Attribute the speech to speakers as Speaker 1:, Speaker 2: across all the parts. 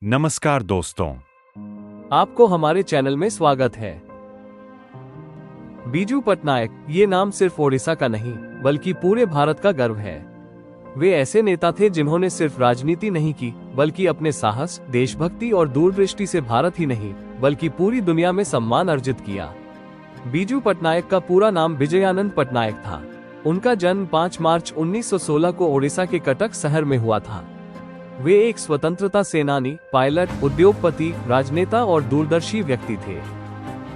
Speaker 1: नमस्कार दोस्तों।
Speaker 2: आपको हमारे चैनल में स्वागत है। बीजू पटनायक ये नाम सिर्फ ओडिशा का नहीं बल्कि पूरे भारत का गर्व है। वे ऐसे नेता थे जिन्होंने सिर्फ राजनीति नहीं की बल्कि अपने साहस, देशभक्ति और दूरदृष्टि से भारत ही नहीं बल्कि पूरी दुनिया में सम्मान अर्जित किया। बीजू पटनायक का पूरा नाम विजयानंद पटनायक था। उनका जन्म 5 मार्च 1916 को ओडिशा के कटक शहर में हुआ था। वे एक स्वतंत्रता सेनानी, पायलट, उद्योगपति, राजनेता और दूरदर्शी व्यक्ति थे।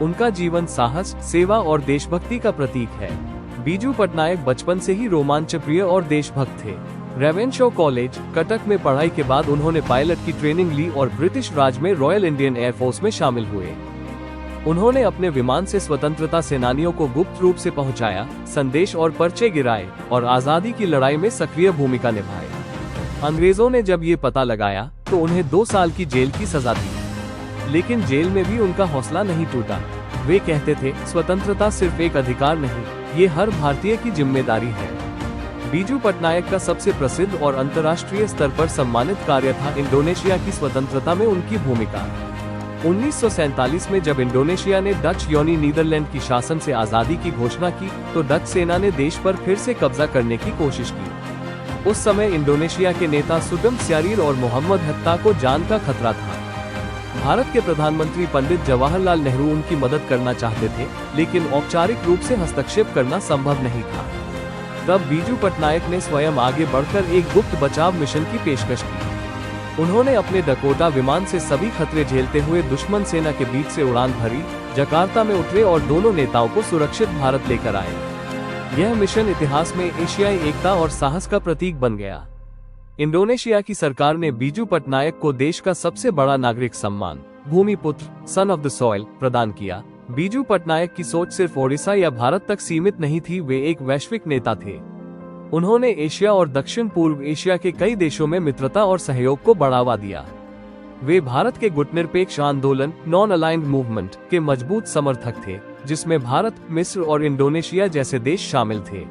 Speaker 2: उनका जीवन साहस, सेवा और देशभक्ति का प्रतीक है। बीजू पटनायक बचपन से ही रोमांचप्रिय और देशभक्त थे। रेवेन्शॉ कॉलेज, कटक में पढ़ाई के बाद उन्होंने पायलट की ट्रेनिंग ली और ब्रिटिश राज में रॉयल इंडियन एयरफोर्स में शामिल हुए। उन्होंने अपने विमान से स्वतंत्रता सेनानियों को गुप्त रूप से पहुंचाया, संदेश और पर्चे गिराए और आजादी की लड़ाई में सक्रिय भूमिका निभाई। अंग्रेजों ने जब ये पता लगाया तो उन्हें 2 साल की जेल की सजा दी, लेकिन जेल में भी उनका हौसला नहीं टूटा। वे कहते थे, स्वतंत्रता सिर्फ एक अधिकार नहीं, ये हर भारतीय की जिम्मेदारी है। बीजू पटनायक का सबसे प्रसिद्ध और अंतर्राष्ट्रीय स्तर पर सम्मानित कार्य था इंडोनेशिया की स्वतंत्रता में उनकी भूमिका। 1947 में जब इंडोनेशिया ने डच यानी नीदरलैंड की शासन से आजादी की घोषणा की तो डच सेना ने देश पर फिर से कब्जा करने की कोशिश की। उस समय इंडोनेशिया के नेता सुगम स्यारीर और मोहम्मद हत्ता को जान का खतरा था। भारत के प्रधानमंत्री पंडित जवाहरलाल नेहरू उनकी मदद करना चाहते थे, लेकिन औपचारिक रूप से हस्तक्षेप करना संभव नहीं था। तब बीजू पटनायक ने स्वयं आगे बढ़कर एक गुप्त बचाव मिशन की पेशकश की। उन्होंने अपने डकोटा विमान से सभी खतरे झेलते हुए दुश्मन सेना के बीच से उड़ान भरी, जकार्ता में उतरे और दोनों नेताओं को सुरक्षित भारत लेकर आए। यह मिशन इतिहास में एशियाई एकता और साहस का प्रतीक बन गया। इंडोनेशिया की सरकार ने बीजू पटनायक को देश का सबसे बड़ा नागरिक सम्मान, भूमिपुत्र, सन ऑफ द सॉइल, प्रदान किया। बीजू पटनायक की सोच सिर्फ ओडिशा या भारत तक सीमित नहीं थी, वे एक वैश्विक नेता थे। उन्होंने एशिया और दक्षिण पूर्व एशिया के कई देशों में मित्रता और सहयोग को बढ़ावा दिया। वे भारत के गुटनिरपेक्ष आंदोलन, नॉन अलाइंड मूवमेंट, के मजबूत समर्थक थे, जिसमें भारत, मिस्र और इंडोनेशिया जैसे देश शामिल थे।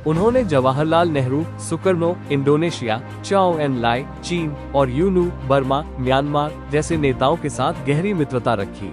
Speaker 2: उन्होंने जवाहरलाल नेहरू, सुकर्नो, इंडोनेशिया, चाओ एन लाई, चीन और यूनू, बर्मा, म्यांमार जैसे नेताओं के साथ गहरी मित्रता रखी।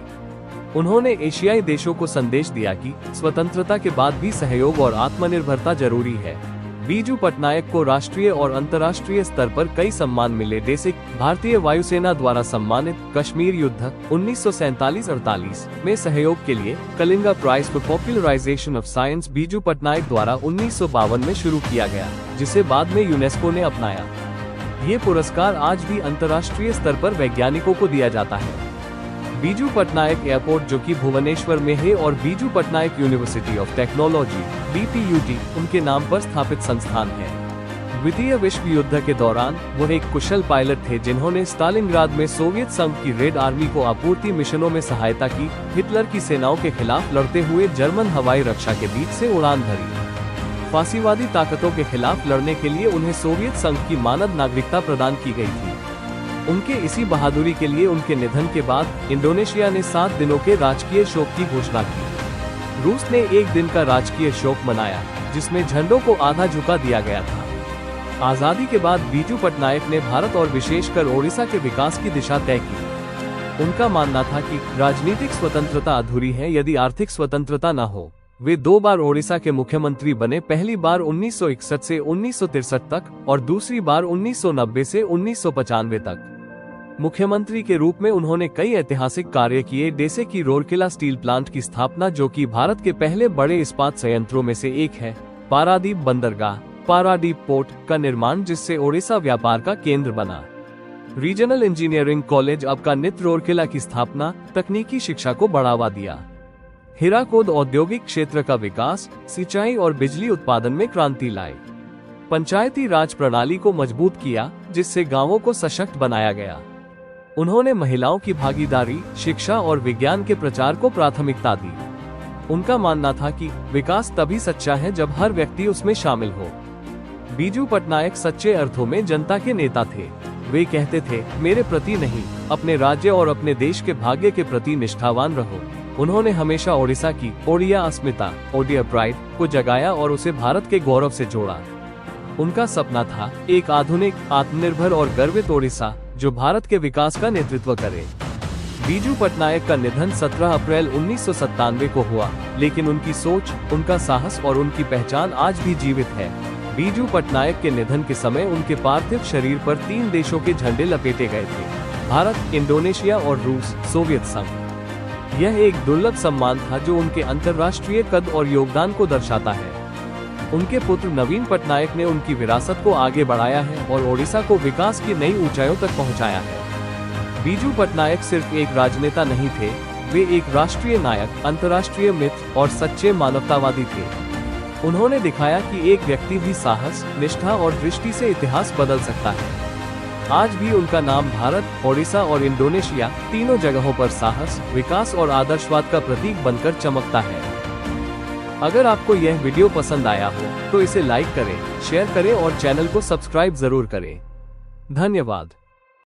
Speaker 2: उन्होंने एशियाई देशों को संदेश दिया कि स्वतंत्रता के बाद भी सहयोग और आत्मनिर्भरता जरूरी है। बीजू पटनायक को राष्ट्रीय और अंतर्राष्ट्रीय स्तर पर कई सम्मान मिले, जैसे भारतीय वायुसेना द्वारा सम्मानित कश्मीर युद्ध 1947-48 में सहयोग के लिए Kalinga prize for popularisation of science Biju Patnaik द्वारा 1952 में शुरू किया गया, जिसे बाद में यूनेस्को ने अपनाया। ये पुरस्कार आज भी अंतर्राष्ट्रीय स्तर पर वैज्ञानिकों को दिया जाता है। बीजू पटनायक एयरपोर्ट, जो कि भुवनेश्वर में है, और Biju Patnaik university of technology (BPUT) उनके नाम पर स्थापित संस्थान है। द्वितीय विश्व युद्ध के दौरान वो एक कुशल पायलट थे जिन्होंने स्टालिनग्राद में सोवियत संघ की रेड आर्मी को आपूर्ति मिशनों में सहायता की, हिटलर की सेनाओं के खिलाफ लड़ते हुए जर्मन हवाई रक्षा के बीच से उड़ान भरी। फांसीवादी ताकतों के खिलाफ लड़ने के लिए उन्हें सोवियत संघ की मानद नागरिकता प्रदान की गई थी। उनके इसी बहादुरी के लिए उनके निधन के बाद इंडोनेशिया ने 7 दिनों के राजकीय शोक की घोषणा की। रूस ने 1 दिन का राजकीय शोक मनाया, जिसमें झंडों को आधा झुका दिया गया था। आजादी के बाद बीजू पटनायक ने भारत और विशेषकर ओडिशा के विकास की दिशा तय की। उनका मानना था कि राजनीतिक स्वतंत्रता अधूरी है यदि आर्थिक स्वतंत्रता न हो। वे 2 बार ओडिशा के मुख्यमंत्री बने, पहली बार 1961 से 1963 तक और दूसरी बार 1990 से 1995 तक। मुख्यमंत्री के रूप में उन्होंने कई ऐतिहासिक कार्य किए, जैसे कि रोरकेला स्टील प्लांट की स्थापना, जो कि भारत के पहले बड़े इस्पात संयंत्रों में से एक है, पारादीप बंदरगाह, पारादीप पोर्ट का निर्माण, जिससे ओडिशा व्यापार का केंद्र बना, रीजनल इंजीनियरिंग कॉलेज अब का नित रोरकेला की स्थापना, तकनीकी शिक्षा को बढ़ावा दिया, हीराकुद औद्योगिक क्षेत्र का विकास, सिंचाई और बिजली उत्पादन में क्रांति लाई, पंचायती राज प्रणाली को मजबूत किया, जिससे गांवों को सशक्त बनाया गया। उन्होंने महिलाओं की भागीदारी, शिक्षा और विज्ञान के प्रचार को प्राथमिकता दी। उनका मानना था कि विकास तभी सच्चा है जब हर व्यक्ति उसमें शामिल हो। बीजू पटनायक सच्चे अर्थों में जनता के नेता थे। वे कहते थे, मेरे प्रति नहीं, अपने राज्य और अपने देश के भाग्य के प्रति निष्ठावान रहो। उन्होंने हमेशा ओडिशा की ओडिया अस्मिता, ओडिया प्राइड को जगाया और उसे भारत के गौरव से जोड़ा। उनका सपना था एक आधुनिक, आत्मनिर्भर और गर्वित ओडिशा, जो भारत के विकास का नेतृत्व करे। बीजू पटनायक का निधन 17 अप्रैल 1997 को हुआ, लेकिन उनकी सोच, उनका साहस और उनकी पहचान आज भी जीवित है। बीजू पटनायक के निधन के समय उनके पार्थिव शरीर पर 3 देशों के झंडे लपेटे गए थे: भारत, इंडोनेशिया और रूस, सोवियत संघ। यह एक दुर्लभ सम्मान था जो उनके अंतर्राष्ट्रीय कद और योगदान को दर्शाता है। उनके पुत्र नवीन पटनायक ने उनकी विरासत को आगे बढ़ाया है और ओडिशा को विकास की नई ऊंचाइयों तक पहुंचाया है। बीजू पटनायक सिर्फ एक राजनेता नहीं थे, वे एक राष्ट्रीय नायक, अंतर्राष्ट्रीय मित्र और सच्चे मानवतावादी थे। उन्होंने दिखाया कि एक व्यक्ति भी साहस, निष्ठा और दृष्टि से इतिहास बदल सकता है। आज भी उनका नाम भारत, ओडिशा और इंडोनेशिया तीनों जगहों पर साहस, विकास और आदर्शवाद का प्रतीक बनकर चमकता है। अगर आपको यह वीडियो पसंद आया हो तो इसे लाइक करें, शेयर करें और चैनल को सब्सक्राइब जरूर करें। धन्यवाद।